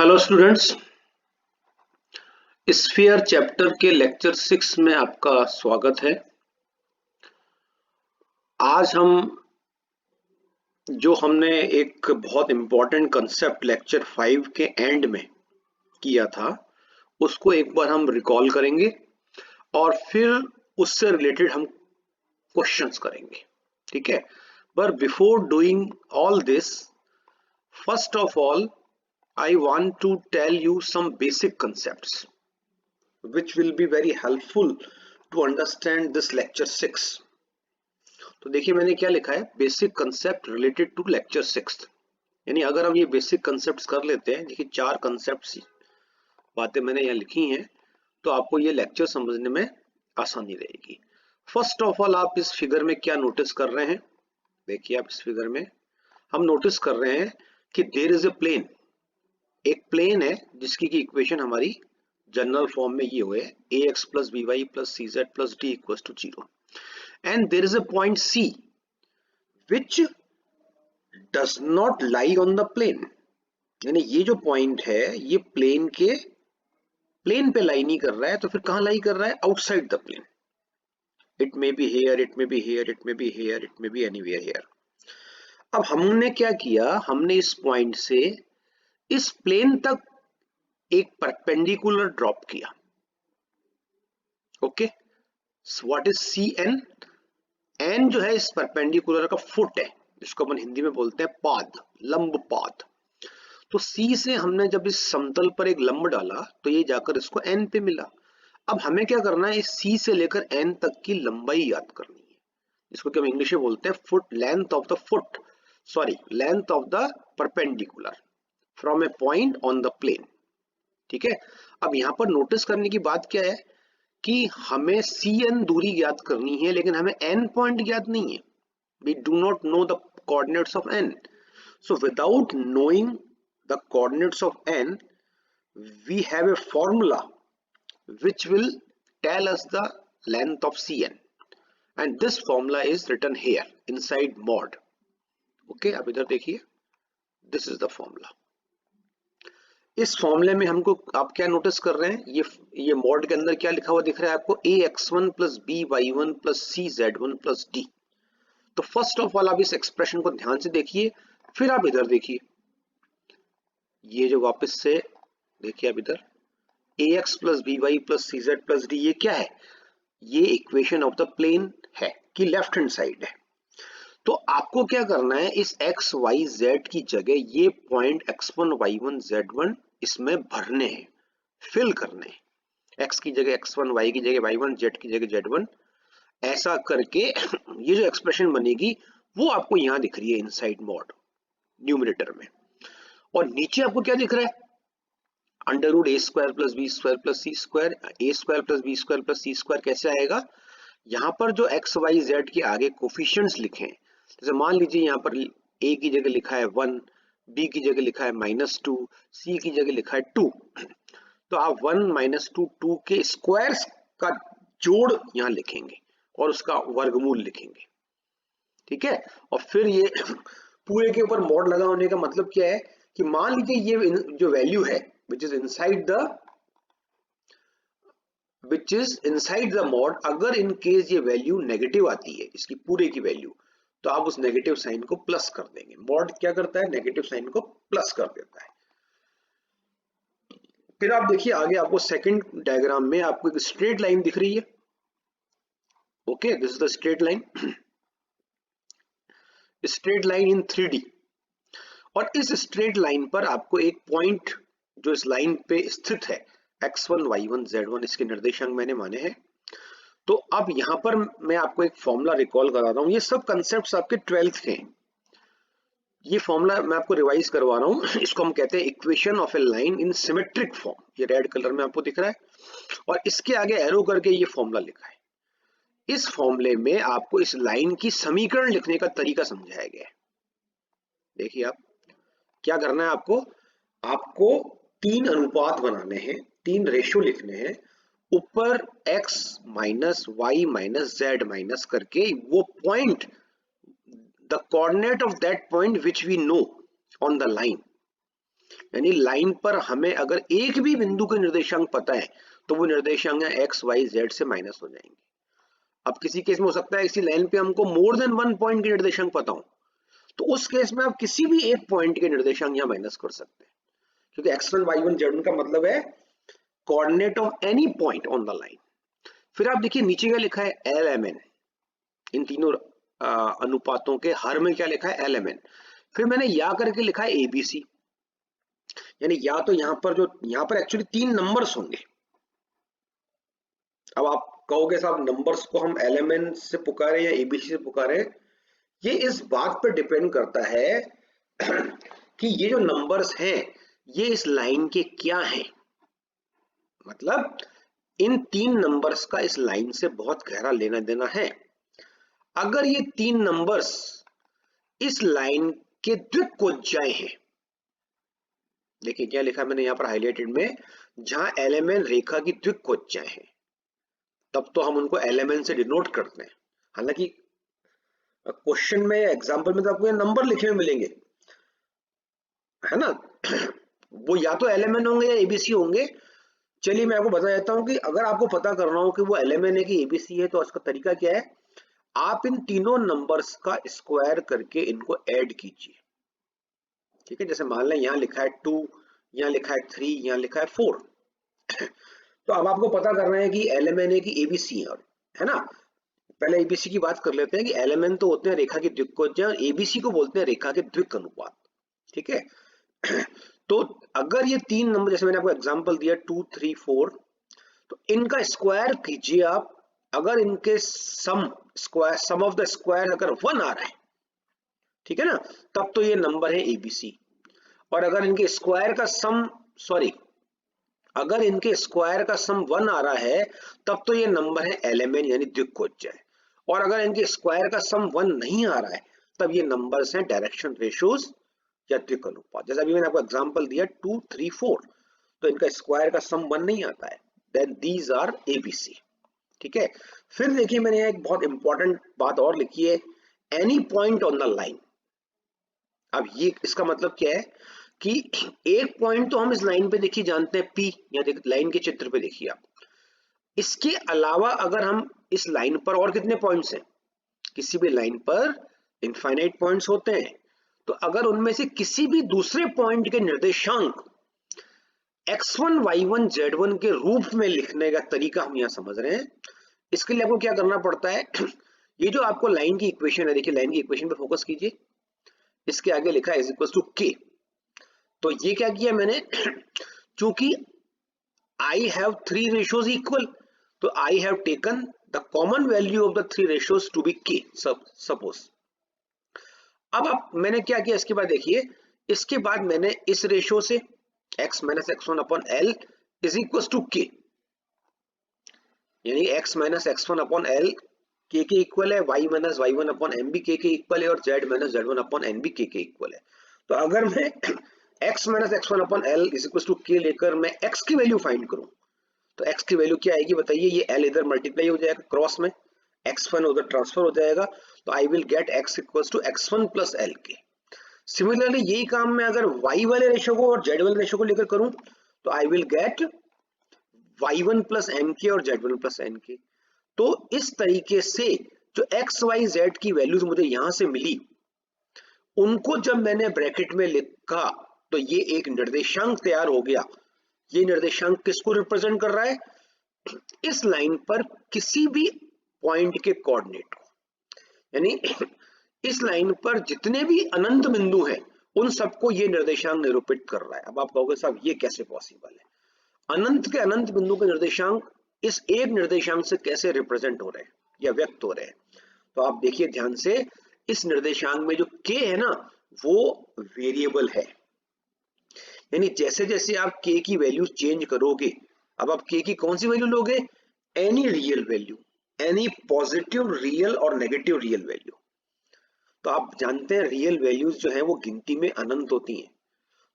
Hello students, sphere chapter के lecture 6 में आपका स्वागत है। आज हमने एक बहुत इम्पोर्टेंट कंसेप्ट लेक्चर 5 के एंड में किया था, उसको एक बार हम रिकॉल करेंगे और फिर उससे रिलेटेड हम क्वेश्चंस करेंगे, ठीक है। But before doing all this, first of all I want to tell you some basic concepts which will be very helpful to understand this lecture 6. तो देखिए मैंने क्या लिखा है, basic concept related to lecture 6। यानी अगर हम ये बेसिक कंसेप्ट्स कर लेते हैं, देखिए 4 कंसेप्ट्स बातें मैंने यहाँ लिखी हैं, तो आपको ये लेक्चर समझने में आसानी रहेगी। फर्स्ट ऑफ ऑल आप इस फिगर में क्या नोटिस कर रहे हैं, देखिए आप इस फिगर में हम नोटिस कर रहे हैं कि देयर इज ए प्लेन, एक प्लेन है जिसकी की इक्वेशन हमारी जनरल फॉर्म में ये हुए ax plus by plus cz plus d equals to 0 and there is a point C which does not lie on the plane। यानी ये जो पॉइंट है ये प्लेन पे लाई नहीं कर रहा है, तो फिर कहां लाई कर रहा है? Outside the plane. It may be here, it may be here, it may be here, it may be anywhere here. अब हमने क्या किया, हमने इस पॉइंट से इस प्लेन तक एक परपेंडिकुलर ड्रॉप किया। Okay, what is C N? N जो है इस परपेंडिकुलर का फुट है, जिसको अपन हिंदी में बोलते हैं पाद, लंब पाद। तो सी से हमने जब इस समतल पर एक लंब डाला तो ये जाकर इसको एन पे मिला। अब हमें क्या करना है, इस सी से लेकर एन तक की लंबाई याद करनी है, जिसको कि हम इंग्लिश में बोलते हैं foot, length of the foot, sorry length of the perpendicular from a point on the plane. ठीक है। अब यहाँ पर नोटिस करने की बात क्या है कि हमें सी एन दूरी ज्ञात करनी है, लेकिन हमें एन पॉइंट ज्ञात नहीं है। We do not know the coordinates of N, so without knowing the coordinates of N we have a formula which will tell us the length of Cn, and this formula is written here inside mod. Okay, अब इधर देखिए, this is the formula। इस फॉर्मूले में हमको आप क्या notice कर रहे हैं, ये मॉड के अंदर क्या लिखा हुआ दिख रहा है आपको, ax1 plus by1 plus cz1 plus d। तो फर्स्ट ऑफ ऑल आप इस एक्सप्रेशन को ध्यान से देखिए, फिर आप इधर देखिए, ये जो वापस से देखिए आप इधर ax plus by plus cz plus d, ये क्या है? ये इक्वेशन ऑफ द प्लेन है कि लेफ्ट हैंड साइड है। तो आपको क्या करना है, इस x y z की जगह ये पॉइंट x1 y1 z1 इसमें भरने हैं, फिल करने हैं। x की जगह x1, y की जगह y1, z की जगह z1, ऐसा करके ये जो एक्सप्रेशन बनेगी वो आपको यहां दिख रही है इनसाइड मॉड न्यूमरेटर में। और नीचे आपको क्या दिख रहा है, under root A square plus B square plus C square, A square plus B square plus C square. कैसे आएगा? यहाँ पर जो एक्स वाई जेड के आगे कोफिशिएंट्स लिखे हैं, जैसे मान लीजिए यहाँ पर ए की जगह लिखा है 1, बी की जगह लिखा है -2, सी की जगह लिखा है 2, तो आप 1 - 2 2 के स्क्वायर्स का जोड़ यहाँ लिखेंगे और उसका वर्गमूल लिखेंगे। ठीक है। और फिर ये पूरे के ऊपर मॉड लगा होने का मतलब क्या है कि मान लीजिए ये जो वैल्यू है which is inside the mod, अगर इन केस ये वैल्यू नेगेटिव आती है, इसकी पूरे की वैल्यू, तो आप उस नेगेटिव साइन को प्लस कर देंगे। मॉड क्या करता है, नेगेटिव साइन को प्लस कर देता है। फिर आप देखिए आगे, आपको सेकंड डायग्राम में आपको एक स्ट्रेट लाइन दिख रही है। Okay, this is the straight line, straight line in 3D। और इस स्ट्रेट लाइन पर आपको एक पॉइंट जो इस लाइन पे स्थित है, x1 y1 z1 इसके निर्देशांक मैंने माने हैं। तो अब यहाँ पर मैं आपको एक फॉर्मूला रिकॉल करा रहा हूँ, ये सब कंसेप्ट्स आपके 12th के हैं। ये फॉर्मूला मैं आपको रिवाइज करवा रहा हूँ, इसको हम कहते हैं equation of A line in symmetric form. ये रेड कलर में आपको दिख रहा है और इसके आगे एरो करके ये फॉर्मूला लिखा है। इस फॉर्मूले में आपको इस लाइन की समीकरण लिखने का तरीका समझाया गया है। देखिए आप क्या करना है, आपको 3 अनुपात बनाने हैं, 3 रेशो लिखने हैं, ऊपर x minus y minus z minus करके वो point, the coordinate of that point which we know on the line, यानी लाइन पर हमें अगर एक भी बिंदु के निर्देशांक पता है तो वो निर्देशांक एक्स वाई जेड से माइनस हो जाएंगे। अब किसी केस में हो सकता है इसी लाइन पे हमको मोर देन 1 पॉइंट के निर्देशांक पता हो, तो उस केस में आप किसी भी एक पॉइंट के निर्देशांक यहाँ माइनस कर सकते हैं, क्योंकि x1 y1 z1 का मतलब है coordinate of any point on the line. फिर आप देखिए नीचे क्या लिखा है LMN, इन तीनों अनुपातों के हर में क्या लिखा है LMN। फिर मैंने या करके लिखा है ABC, यानी या तो यहाँ पर एक्चुअली 3 नंबर्स होंगे। अब आप कहोगे साहब नंबर्स को हम LMN से पुकारे या ABC से पुकारे, ये इस बात पर डिपेंड करता है कि ये जो नंबर्स हैं ये इस लाइन के क्या हैं। मतलब इन 3 नंबर्स का इस लाइन से बहुत गहरा लेना देना है। अगर ये 3 नंबर्स इस लाइन के द्विकोज्याय हैं, देखिए क्या लिखा मैंने यहाँ पर हाईलाइटेड में, जहां LMN रेखा की द्विकोज्याय है तब तो हम उनको LMN से डिनोट करते हैं। हालांकि क्वेश्चन में एग्जांपल में तो आपको ये नंबर लिखे हुए मिलेंगे, है ना वो या तो LMN होंगे या ABC होंगे। चलिए मैं आपको बता देता हूं कि अगर आपको पता करना हो कि वो LMN है कि ABC है तो उसका तरीका क्या है, आप इन तीनों नंबर्स का स्क्वायर करके इनको ऐड कीजिए। ठीक है, जैसे मान लें यहाँ लिखा है 2, यहाँ लिखा है 3, यहाँ लिखा है 4 तो अब आपको पता करना है कि LMN है कि ABC है ना। पहले ABC की बात कर लेते हैं कि LMN तो होते हैं रेखा के द्विकोज्याय और ABC को बोलते हैं रेखा के द्विक अनुपात। ठीक है तो अगर ये 3 नंबर, जैसे मैंने आपको एग्जांपल दिया 2, 3, 4, तो इनका स्क्वायर कीजिए आप। अगर इनके सम ऑफ द स्क्वायर अगर 1 आ रहा है, ठीक है ना, तब तो ये नंबर है ABC। और अगर इनके स्क्वायर का सम अगर इनके स्क्वायर का सम 1 आ रहा है तब तो ये नंबर है LMN यानी द्विकोज्याय। और अगर इनके स्क्वायर का सम 1 नहीं आ रहा है तब ये नंबर्स हैं डायरेक्शन रेशियोज या द्विक अनुपात। जैसे अभी मैंने आपको एग्जांपल दिया 2, 3, 4, तो इनका स्क्वायर का सम 1 नहीं आता है, देन दीज आर ABC। ठीक है, फिर देखिए मैंने एक बहुत इंपॉर्टेंट बात और लिखी है, any point on the line. अब ये इसका मतलब क्या है कि एक पॉइंट तो हम इस लाइन पे देखिए जानते हैं P, या लाइन के चित्र पे देखिए आप। इसके अलावा अगर हम इस लाइन पर और कितने पॉइंट्स हैं, किसी भी लाइन पर इनफाइनाइट पॉइंट्स होते हैं, तो अगर उनमें से किसी भी दूसरे पॉइंट के निर्देशांक x1 y1 z1 के रूप में लिखने का तरीका हम यहां समझ रहे हैं। इसके लिए आपको क्या करना पड़ता है ये जो आपको लाइन की इक्वेशन है, देखिए लाइन की इक्वेशन पे फोकस कीजिए, इसके आगे लिखा है इज इक्वल टू k। तो ये क्या किया मैंने चूंकि I have 3 ratios equal, तो I have taken the common value of the 3 ratios to be k, suppose। अब आप मैंने क्या किया, इसके बाद देखिए, इसके बाद मैंने इस रेशियो से x minus x1 upon L is equal to k, यानी x minus x1 upon L k के इक्वल है, y minus y1 upon m भी k के इक्वल है, और z minus z1 upon n भी k के इक्वल है। तो अगर मैं x minus x1 upon L is equal to k लेकर मैं x की वैल्यू फाइंड करूं, तो x की वैल्यू क्या आएगी बताइए, ये L इधर मल्टीप्लाई हो जाएगा क्रॉस में, x1 उधर ट्रांसफर हो जाएगा, तो I will get x equals to x1 plus LK। Similarly यही काम मैं अगर y वाले रेशियो को और z वाले रेशियो को लेकर करूं, तो I will gate y1 plus mk और z1 प्लस nk। तो इस तरीके से जो x y z की वैल्यूज मुझे यहां से मिली, उनको जब मैंने ब्रैकेट में लिखा तो ये एक निर्देशांक तैयार हो गया। ये निर्देशांक किसको रिप्रेजेंट कर रहा है, इस लाइन पर किसी भी पॉइंट के कोऑर्डिनेट को, यानी इस लाइन पर जितने भी अनंत बिंदु हैं उन सबको ये निर्देशांक निरूपित कर रहा है। अब आप कहोगे साहब ये कैसे पॉसिबल है, अनंत के अनंत बिंदु के निर्देशांक इस एक निर्देशांक से कैसे रिप्रेजेंट हो रहे हैं या व्यक्त हो रहे हैं। तो आप देखिए ध्यान से, इस निर्देशांक में जो k है ना वो वेरिएबल है, यानी जैसे जैसे आप k की वैल्यू चेंज करोगे, अब आप k की कौन सी वैल्यू लोगे, any real value, any positive real और नेगेटिव रियल वैल्यू। तो आप जानते हैं रियल वैल्यूज जो है वो गिनती में अनंत होती हैं।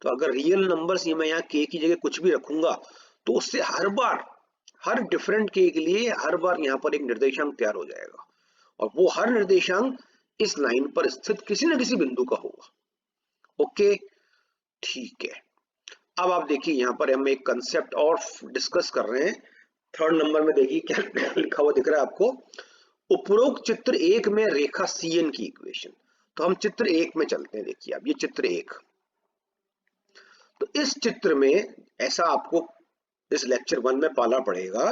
तो अगर रियल नंबर्स, ये मैं यहाँ k की जगह कुछ भी रखूंगा तो उससे हर बार, हर डिफरेंट k के लिए हर बार यहाँ पर एक निर्देशांक तैयार हो जाएगा, और वो हर निर्देशांक इस लाइन पर स्थित किसी न किसी बिंदु का होगा। ओके, ठीक है। अब आप देखिए यहाँ पर हम एक कंसेप्ट और डिस्कस कर रहे हैं। थर्ड नंबर में देखिए क्या लिखा हुआ दिख रहा है आपको, उपरोक्त चित्र 1 में रेखा CN की इक्वेशन। तो हम चित्र 1 में चलते हैं। देखिए अब ये चित्र 1, तो इस चित्र में ऐसा आपको इस लेक्चर 1 में पाला पड़ेगा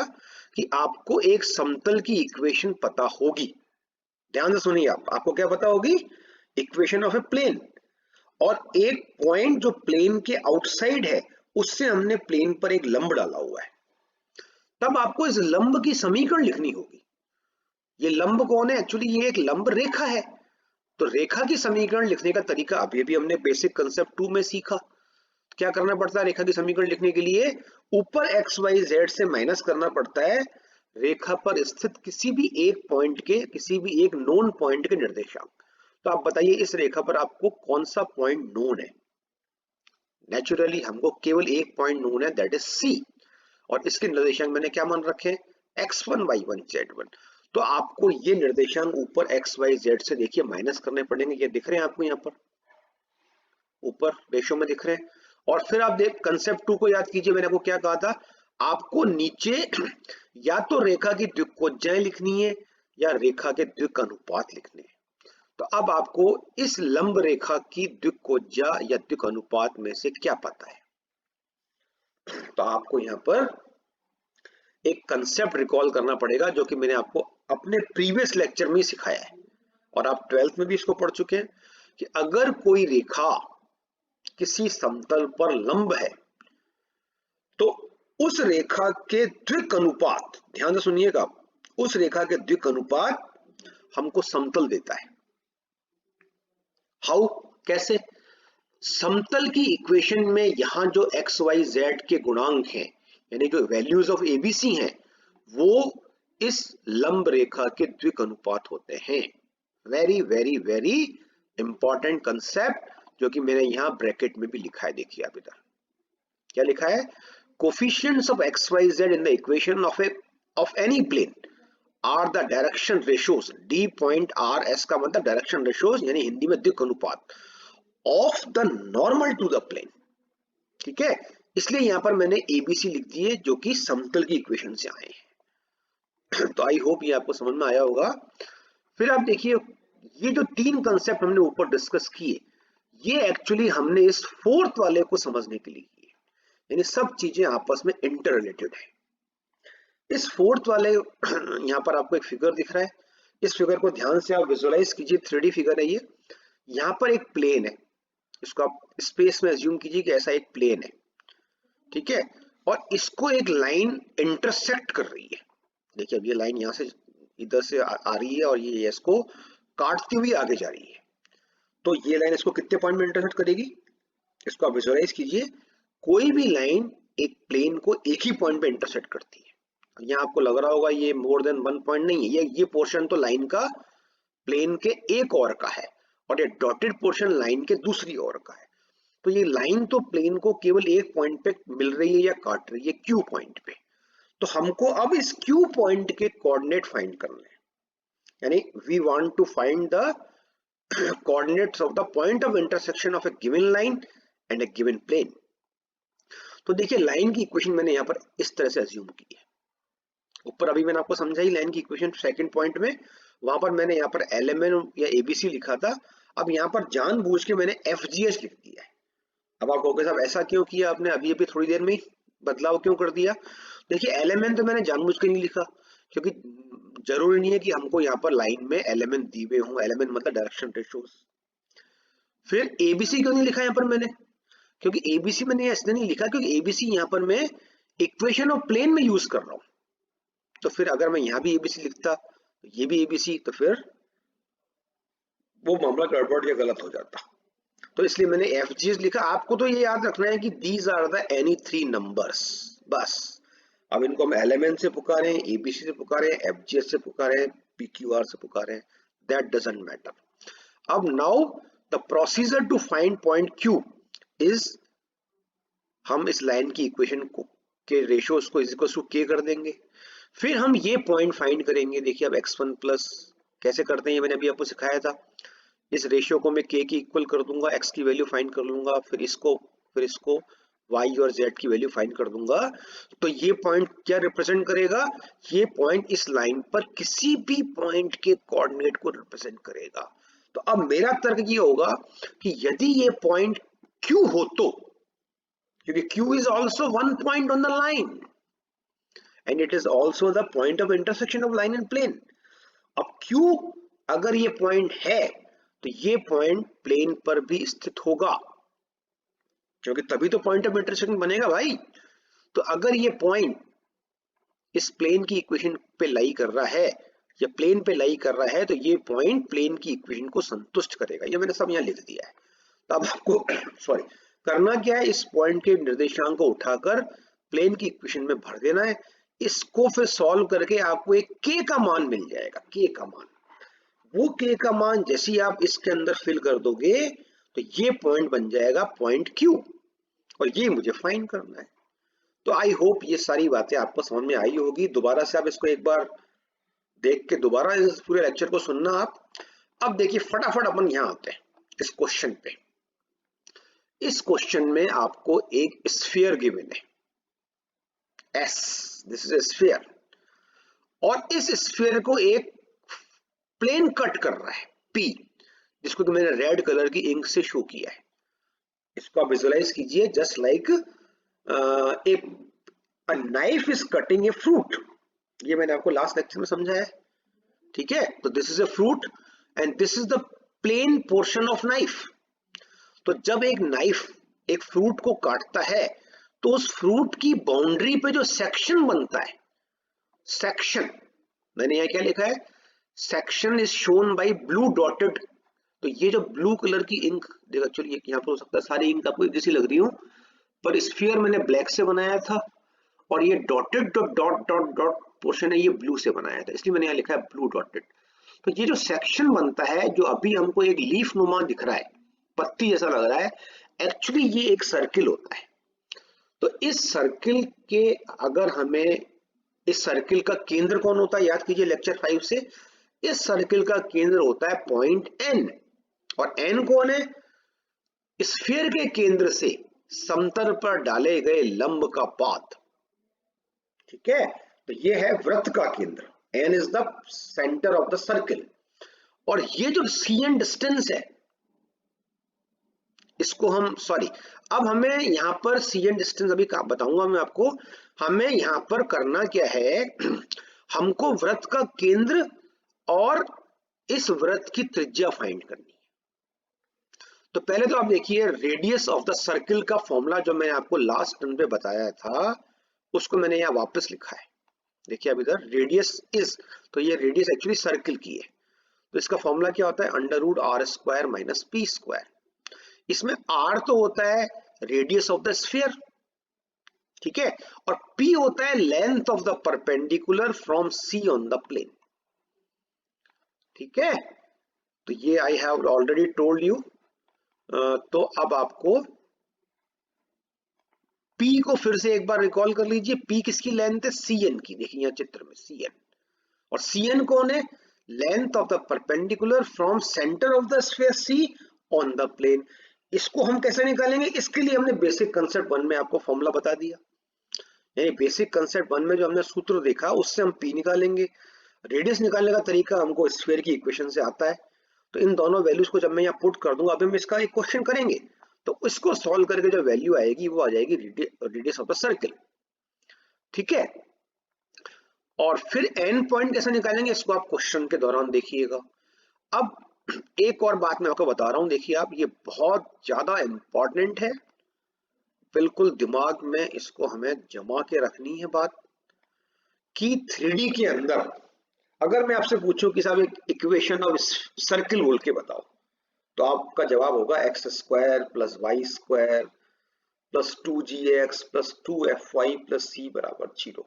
कि आपको एक समतल की इक्वेशन पता होगी। ध्यान से सुनिए, आपको क्या पता होगी, इक्वेशन ऑफ ए प्लेन, और एक पॉइंट जो प्लेन के आउटसाइड है उससे हमने प्लेन पर एक लंब डाला हुआ है। तब आपको इस लंब की समीकरण लिखनी होगी। ये लंब कौन है, एक्चुअली ये एक लंब रेखा है। तो रेखा की समीकरण लिखने का तरीका अभी भी हमने बेसिक कंसेप्ट 2 में सीखा। क्या करना पड़ता है रेखा की समीकरण लिखने के लिए, ऊपर एक्स वाई जेड से माइनस करना पड़ता है रेखा पर स्थित किसी भी एक पॉइंट के, किसी भी एक नोन पॉइंट के निर्देशांक। तो आप बताइए इस रेखा पर आपको कौन सा पॉइंट नोन है। नेचुरली हमको केवल एक पॉइंट नोन है, दैट इज सी, और इसके निर्देशांक मैंने क्या मान रखे, x1 y1 z1। तो आपको ये निर्देशांक ऊपर x y z से देखिए माइनस करने पड़ेंगे। ये दिख रहे हैं आपको यहाँ पर ऊपर रेशो में दिख रहे हैं। और फिर आप देख कंसेप्ट 2 को याद कीजिए, मैंने आपको क्या कहा था, आपको नीचे या तो रेखा की द्विकोज्याएं लिखनी है या रेखा के द्विक अनुपात लिखने हैं। तो अब आपको इस लंब रेखा की द्विकोज्या या द्विक अनुपात में से क्या पता है। तो आपको यहाँ पर एक कंसेप्ट रिकॉल करना पड़ेगा जो कि मैंने आपको अपने प्रीवियस लेक्चर में सिखाया है और आप 12th में भी इसको पढ़ चुके हैं कि अगर कोई रेखा किसी समतल पर लंब है तो उस रेखा के द्विक अनुपात, ध्यान से सुनिएगा, उस रेखा के द्विक अनुपात हमको समतल देता है। हाउ, कैसे, समतल की इक्वेशन में यहां जो एक्स वाई जेड के गुणांक हैं यानी जो वैल्यूज ऑफ एबीसी हैं वो इस लंब रेखा के द्विक अनुपात होते हैं। Very very very important concept जो कि मैंने यहां ब्रैकेट में भी लिखा है। देखिए आप इधर क्या लिखा है, coefficients of x y z in the equation of any plane are the direction ratios, D point R, S का मतलब डायरेक्शन रेशियोज यानी हिंदी में द्विक अनुपात of the normal to the plane. ठीक है, इसलिए यहां पर मैंने एबीसी लिख दिए जो कि समतल की इक्वेशन से आए हैं। तो आई होप ये आपको समझ में आया होगा। फिर आप देखिए ये जो 3 कंसेप्ट हमने ऊपर डिस्कस किए ये एक्चुअली हमने इस फोर्थ वाले को समझने के लिए किए, यानी सब चीजें आपस में इंटर रिलेटेड है। इस फोर्थ वाले यहाँ पर आपको एक फिगर दिख रहा है, इस फिगर को ध्यान से आप विजुअलाइज कीजिए। 3D फिगर है ये। यहाँ पर एक प्लेन है, इसको आप स्पेस में अज्यूम कीजिए कि ऐसा एक प्लेन है, ठीक है, और इसको एक लाइन इंटरसेक्ट कर रही है। देखिए अब ये लाइन यहाँ से इधर से आ रही है और ये इसको काटती हुई आगे जा रही है। तो ये लाइन इसको कितने पॉइंट में इंटरसेक्ट करेगी, इसको आप विजुअलाइज कीजिए। कोई भी लाइन एक प्लेन को एक ही पॉइंट पे इंटरसेक्ट करती है। यहाँ आपको लग रहा होगा ये मोर देन 1 पॉइंट नहीं है, ये पोर्शन तो लाइन का प्लेन के एक और का है और ये डॉटेड पोर्शन लाइन के दूसरी ओर का है। तो ये लाइन तो प्लेन को केवल एक पॉइंट पे मिल रही है या काट रही है, क्यू पॉइंट पे। तो हमको अब इस क्यू पॉइंट के कोऑर्डिनेट फाइंड करने हैं, यानी we want to find the coordinates of the point of intersection of a given line and a given plane. तो देखिए लाइन की इक्वेशन मैंने यहाँ पर इस तरह से अज्यूम की है। ऊपर अभी मैंने आपको समझाई लाइन की इक्वेशन सेकंड पॉइंट में, वहां पर मैंने यहाँ पर LMN या ABC लिखा था। अब यहाँ पर जानबूझ के मैंने FGH लिख दिया है। अब आप कहोगे साहब ऐसा क्यों किया आपने, अभी थोड़ी देर में ही बदलाव क्यों कर दिया। देखिए LMN तो मैंने जानबूझ के नहीं लिखा क्योंकि जरूरी नहीं है कि हमको यहाँ पर लाइन में LMN दी हुए हों। LMN मतलब डायरेक्शन रेशियोज। फिर ABC क्यों नहीं लिखा यहाँ पर मैंने, क्योंकि ABC मैंने इसलिए नहीं लिखा क्योंकि ABC यहाँ पर मैं इक्वेशन ऑफ प्लेन में यूज कर रहा हूँ। तो फिर अगर मैं यहाँ भी ABC लिखता ये भी ABC तो फिर वो मामला गड़बड़ या गलत हो जाता। तो इसलिए मैंने FGS लिखा। आपको तो ये याद रखना है कि these are the any 3 numbers, बस। अब इनको हम LMN से पुकारें, ABC से पुकारें, FGS से पुकारें, PQR से पुकारें, दैट डजंट मैटर। अब now the procedure to find point Q is, हम इस लाइन की इक्वेशन को के रेशियोज को इज इक्वल टू K कर देंगे। फिर हम ये पॉइंट फाइंड करेंगे। देखिए अब x1 प्लस कैसे करते हैं ये मैंने अभी आपको सिखाया था। इस रेशियो को मैं K की इक्वल कर दूंगा, x की वैल्यू फाइंड कर लूंगा, फिर इसको y और z की वैल्यू फाइंड कर दूंगा, तो ये पॉइंट क्या रिप्रेजेंट करेगा? ये पॉइंट इस लाइन पर किसी भी पॉइंट के कोऑर्डिनेट को रिप्रेजेंट करेगा। तो अब मेरा तर्क ये होगा कि यदि ये पॉइंट Q हो तो, क्योंकि Q is also one point on the line and it is also the point of intersection of line and plane. अब Q अगर ये पॉइंट है तो ये पॉइंट प्लेन पर भी स्थित होगा, क्योंकि तभी तो पॉइंट ऑफ इंटरसेक्शन बनेगा भाई। तो अगर ये पॉइंट इस प्लेन की इक्वेशन पे लाई कर रहा है या प्लेन पे लाई कर रहा है, तो ये पॉइंट प्लेन की इक्वेशन को संतुष्ट करेगा। ये मैंने सब यहाँ लिख दिया है। तो अब आपको सॉरी करना क्या है, इस पॉइंट के निर्देशांक को उठाकर प्लेन की इक्वेशन में भर देना है। इसको फिर सॉल्व करके आपको एक k का मान मिल जाएगा, k का मान। वो k का मान जैसे ही आप इसके अंदर फिल कर दोगे तो ये पॉइंट बन जाएगा पॉइंट Q, और ये मुझे फाइंड करना है। तो आई होप ये सारी बातें आपको समझ में आई होगी। दोबारा से आप इसको एक बार देख के दोबारा इस पूरे लेक्चर को सुनना आप। अब देखिए फटाफट अपन यहाँ आते हैं इस क्वेश्चन पे। इस क्वेश्चन में आपको एक स्फीयर गिवन है S, this is a sphere, और इस स्फीयर को एक प्लेन कट कर रहा है P, जिसको तो मैंने रेड कलर की इंक से शो किया है। इसको आप विजुअलाइज कीजिए just like a knife is cutting a fruit। ये मैंने आपको लास्ट लेक्चर में समझाया है, ठीक है। तो this is a fruit and this is the plain portion of knife। तो जब एक नाइफ एक फ्रूट को काटता है तो उस फ्रूट की बाउंड्री पे जो सेक्शन बनता है, सेक्शन, मैंने यहाँ क्या लिखा है, section is shown by blue dotted. तो ये जो ब्लू कलर की इंक देखो, चलिए यहाँ पर हो सकता है सारी इंक आपको जैसी लग रही हो, पर स्फीयर मैंने ब्लैक से बनाया था और ये dotted dot dot dot dot portion है ये ब्लू से बनाया था, इसलिए मैंने यहाँ लिखा है ब्लू डॉटेड। तो ये जो सेक्शन बनता है, जो अभी हमको एक लीफ नुमा दिख रहा है, पत्ती जैसा लग रहा है, एक्चुअली ये एक सर्किल होता है। तो इस सर्किल के अगर हमें, इस सर्किल का केंद्र कौन होता है, याद कीजिए लेक्चर 5 से, इस सर्किल का केंद्र होता है पॉइंट N, और N कौन है, स्फीयर के केंद्र से समतल पर डाले गए लंब का पाथ, ठीक है। तो ये है वृत्त का केंद्र, N is the centre of the circle. और ये जो CN डिस्टेंस है, इसको हम अब हमें यहाँ पर CN डिस्टेंस अभी बताऊंगा मैं आपको। हमें यहाँ पर करना क्या है, हमको वृत्त का केंद्र और इस वृत्त की त्रिज्या फाइंड करनी है। तो पहले तो आप देखिए रेडियस ऑफ द सर्किल का फॉर्मूला जो मैंने आपको लास्ट टर्न पे बताया था, उसको मैंने यहाँ वापस लिखा है। देखिए अब इधर रेडियस इज, तो ये रेडियस एक्चुअली सर्किल की है। तो इसका फॉर्मूला क्या होता है, √r² माइनस p²। इसमें r तो होता है रेडियस ऑफ द स्फीयर, ठीक है, और p होता है length of the perpendicular from C on the plane, ठीक है। तो ये I have already told you. तो अब आपको P को फिर से एक बार रिकॉल कर लीजिए। P किसकी लेंथ है, CN की। देखिए यहाँ चित्र में CN, और CN कौन है, length of the perpendicular from centre of the sphere C on the plane. इसको हम कैसे निकालेंगे, इसके लिए हमने बेसिक कंसेप्ट 1 में आपको फॉर्मूला बता दिया। यानी बेसिक कंसेप्ट 1 में जो हमने सूत्र देखा उससे हम P निकालेंगे। रेडियस निकालने का तरीका हमको स्फीयर की इक्वेशन से आता है। तो इन दोनों वैल्यूज को जब मैं यहाँ पुट कर दूंगा, अभी हम इसका एक क्वेश्चन करेंगे, तो इसको सॉल्व करके जो वैल्यू आएगी वो आ जाएगी रेडियस ऑफ द सर्किल, ठीक है। और फिर एंड पॉइंट कैसे निकालेंगे, इसको आप क्वेश्चन के दौरान देखिएगा। अब एक और बात मैं आपको बता रहा हूं, देखिए आप, ये बहुत ज्यादा इंपॉर्टेंट है, बिल्कुल दिमाग में इसको हमें जमा के रखनी है बात, कि 3D के अंदर अगर मैं आपसे पूछूं कि साहब एक इक्वेशन ऑफ सर्किल बोल के बताओ, तो आपका जवाब होगा x² + y² + 2gx + 2fy + c = 0,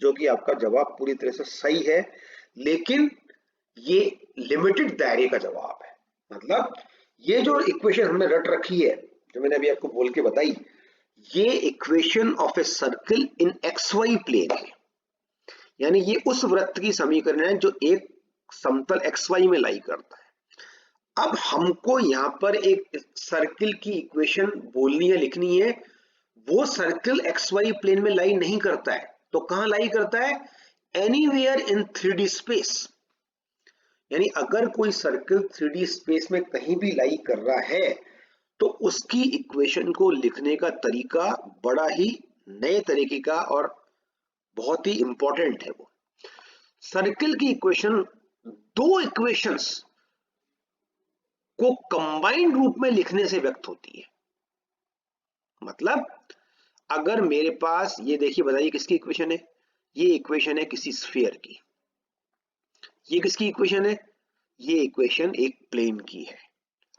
जो कि आपका जवाब पूरी तरह से सही है, लेकिन ये लिमिटेड दायरे का जवाब है। मतलब ये जो इक्वेशन हमने रट रखी है, जो मैंने अभी आपको बोल के बताई, ये equation of a circle in xy plane है। यानी ये उस वृत्त की समीकरण है जो एक समतल xy में लाई करता है। अब हमको यहाँ पर एक सर्किल की इक्वेशन बोलनी है, लिखनी है, वो सर्कल एक्स वाई प्लेन में लाई नहीं करता है, तो कहां लाई करता है? Anywhere in 3D space. यानी अगर कोई सर्कल 3D स्पेस में कहीं भी लाई कर रहा है तो उसकी इक्वेशन को लिखने का तरीका बड़ा ही नए तरीके का और बहुत ही इंपॉर्टेंट है। वो सर्कल की इक्वेशन, दो इक्वेशंस को कंबाइंड रूप में लिखने से व्यक्त होती है। मतलब अगर मेरे पास ये देखिए, बताइए किसकी इक्वेशन है? ये इक्वेशन है किसी स्फीयर की। ये किसकी इक्वेशन है? ये इक्वेशन एक प्लेन की है।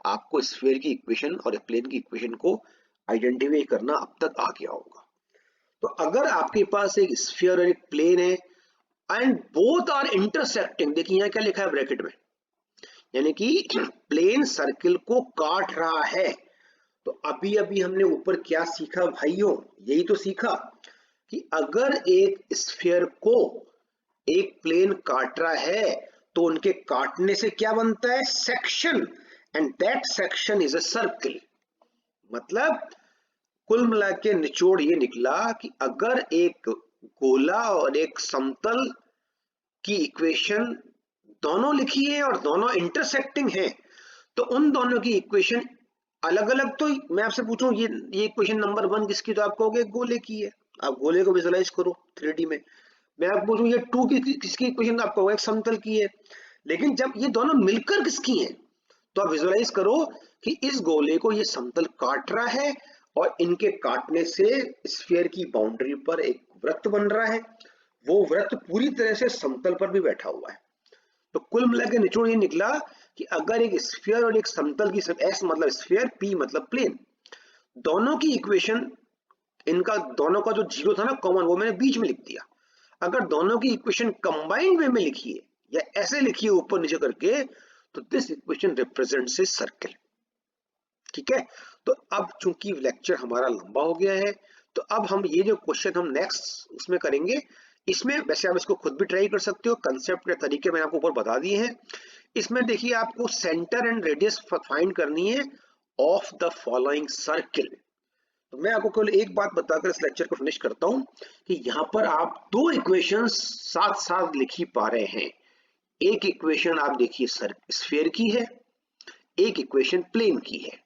आपको स्फीयर की इक्वेशन और प्लेन की इक्वेशन को आइडेंटिफाई करना अब तक आ गया होगा। तो अगर आपके पास एक स्फीयर और एक प्लेन है एंड बोथ आर इंटरसेक्टिंग, देखिए यहाँ क्या लिखा है ब्रैकेट में, यानी कि प्लेन सर्किल को काट रहा है। तो अभी अभी हमने ऊपर क्या सीखा भाइयों? यही तो सीखा कि अगर एक स्फीयर को एक प्लेन काट रहा है तो उनके काटने से क्या बनता है? Section, and that section is a circle. मतलब कुल मिला के निचोड़ ये निकला कि अगर एक गोला और एक समतल की इक्वेशन दोनों लिखी है और दोनों इंटरसेक्टिंग है, तो उन दोनों की इक्वेशन अलग अलग, तो मैं आपसे पूछूं ये इक्वेशन नंबर 1 किसकी, तो आप कहोगे गोले की है। आप गोले को विजुलाइज करो 3D में। मैं आपको पूछूं ये 2 की किसकी इक्वेशन, आप कहोगे समतल की है। लेकिन जब ये दोनों मिलकर किसकी हैं, तो आप विजुलाइज करो कि इस गोले को ये समतल काट रहा है और इनके काटने से स्फीयर की बाउंड्री पर एक वृत्त बन रहा है। वो वृत्त पूरी तरह से समतल पर भी बैठा हुआ है। तो कुल मिला के निचोड़ ये निकला कि अगर एक स्फीयर और एक समतल की, एस मतलब स्फीयर, पी मतलब प्लेन, दोनों की इक्वेशन, इनका दोनों का जो जीरो था ना कॉमन, वो मैंने बीच में लिख दिया। अगर दोनों की इक्वेशन कंबाइंड वे में लिखिए या ऐसे लिखिए ऊपर नीचे करके, तो this equation represents a circle. ठीक है। तो अब चूंकि लेक्चर हमारा लंबा हो गया है, तो अब हम ये जो क्वेश्चन हम नेक्स्ट उसमें करेंगे, इसमें वैसे आप इसको खुद भी ट्राई कर सकते हो, कंसेप्ट के तरीके मैंने आपको ऊपर बता दिए हैं। इसमें देखिए आपको सेंटर एंड रेडियस फाइंड करनी है ऑफ द फॉलोइंग सर्किल। तो मैं आपको केवल एक बात बताकर इस लेक्चर को फिनिश करता हूं कि यहाँ पर आप दो इक्वेशंस साथ साथ लिख ही पा रहे हैं। एक इक्वेशन आप देखिए स्फीयर की है, एक इक्वेशन प्लेन की है।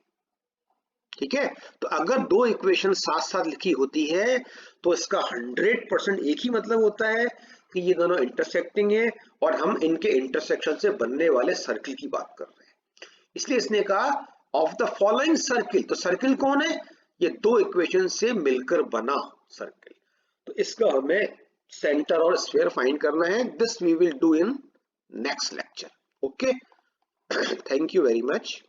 ठीक है। तो अगर दो इक्वेशन साथ साथ लिखी होती है तो इसका 100% एक ही मतलब होता है कि ये दोनों इंटरसेक्टिंग है और हम इनके इंटरसेक्शन से बनने वाले सर्किल की बात कर रहे हैं। इसलिए इसने कहा ऑफ द फॉलोइंग सर्किल। तो सर्किल कौन है? ये दो इक्वेशन से मिलकर बना सर्किल। तो इसका हमें सेंटर और स्फीयर फाइंड करना है। This we will do in next lecture. Okay, thank you very much.